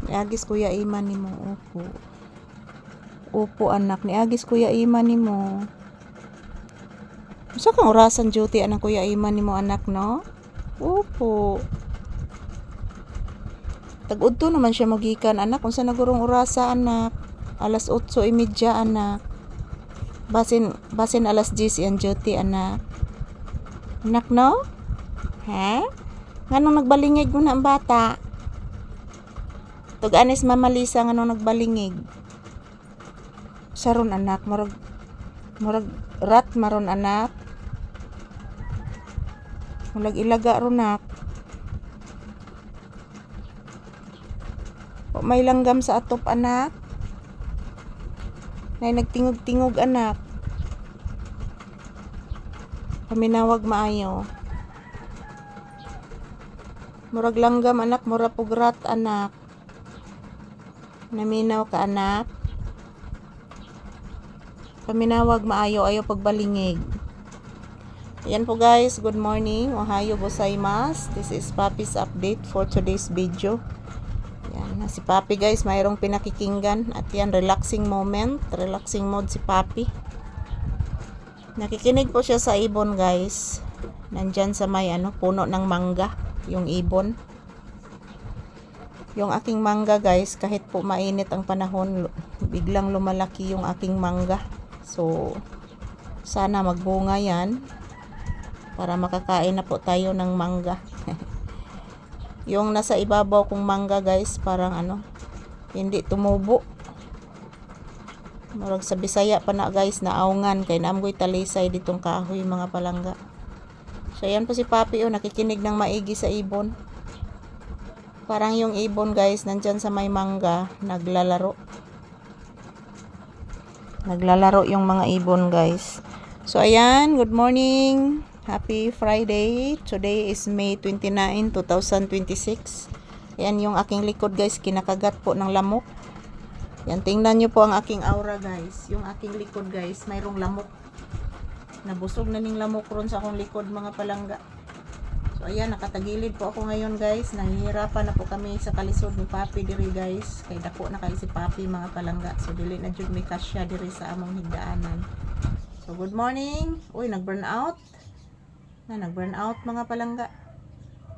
Niagis Kuya Iman nimo. Opo. Opo anak, niagis Kuya Iman nimo. Usa kang orasan duty anak Kuya Iman nimo anak no? Opo. Tag-udto naman siya magikan anak unsa nagurong orasa anak? Alas 8:30 anak. Basin alas 10 ang duty anak. Anak no? Ha? Nganong nagbalingig mo na ang bata? Tug-anis Mama Lisa nganong nagbalingig? Saron anak, murag rat maron anak. Mulag ilaga ron nak. O may langgam sa atop anak. Nay nagtingog-tingog anak. Paminawag maayo. Murag langgam anak, murag pugrat anak. Naminaw ka anak. Paminawag maayo, ayo pagbalingig. Yan po guys, good morning. Ohayo gozaimasu. This is Papi's update for today's video. Yan, si Papi guys, mayroong pinakikinggan. At yan, relaxing moment. Relaxing mode si Papi. Nakikinig po siya sa ibon guys. Nandyan sa may puno ng mangga. Yung ibon. Yung aking mangga guys, kahit po mainit ang panahon, biglang lumalaki yung aking mangga. So, sana magbunga yan. Para makakain na po tayo ng mangga. Yung nasa ibabaw kong mangga guys, parang hindi tumubo. Murag sa Bisaya pa na guys, naaungan kay naamgoy talisay ditong kahoy mga palangga. So yan po si Papi nakikinig ng maigi sa ibon. Parang yung ibon guys, nandyan sa may mangga, naglalaro. Naglalaro yung mga ibon guys. So ayan, good morning. Happy Friday. Today is May 29, 2026. Ayan yung aking likod guys, kinakagat po ng lamok. Yan, tingnan nyo po ang aking aura guys. Yung aking likod guys, mayroong lamok. Nabusog na ning lamok ron sa akong likod mga palangga. So ayan, nakatagilid po ako ngayon guys. Nahihirapan na po kami sa kalisod ni Papi diri guys. Kay dako na kay si Papi mga palangga. So dili na jud may kasya diri sa among higdaanan. So good morning. Uy, nag-burn out. Nag-burn out mga palangga.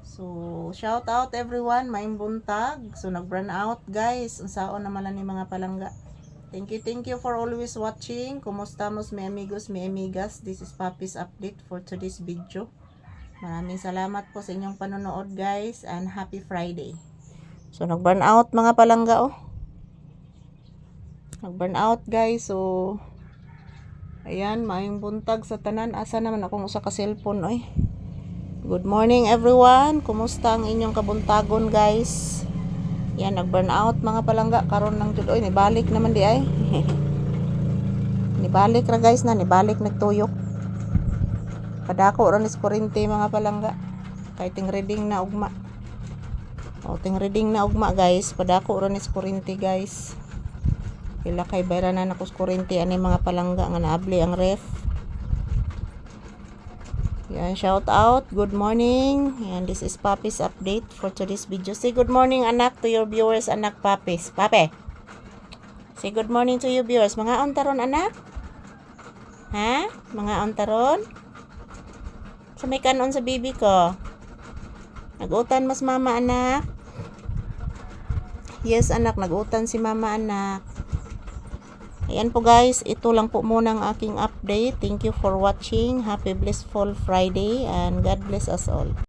So shout out everyone, maayong buntag. So nag-burn out guys. Unsaon naman ni mga palangga. Thank you for always watching. Kumusta mos mi amigos, mi amigas. This is Papi's update for today's video. Maraming salamat po sa inyong panonood guys, and happy Friday. So nag-burn out mga palangga Nag-burn out guys. So ayan, maayong buntag sa tanan. Asa naman akong usa ka cellphone Good morning everyone. Kumusta ang inyong kabuntagon guys? Yan, nag-burn out mga palangga karon ng jud. Nibalik naman di ay. Nibalik ra guys nibalik nagtuyok. Padako ra ni kurente mga palangga. Kay ting reading na ugma. Ting reading na ugma guys, padako ra ni kurente guys. Pila kay bayra na nakos kurente ani mga palangga nga naabli ang ref. Yan, shout out, good morning. And this is Papi's update for today's video. Say good morning anak to your viewers, anak Papis. Pape. Say good morning to your viewers. Mga ontaron anak? Ha? Mga ontaron? Sa may kanon sa bibi ko. Nagutan mas mama anak? Yes anak, nagutan si mama anak. Ayan po guys, ito lang po muna ang aking update. Thank you for watching. Happy blissful Friday and God bless us all.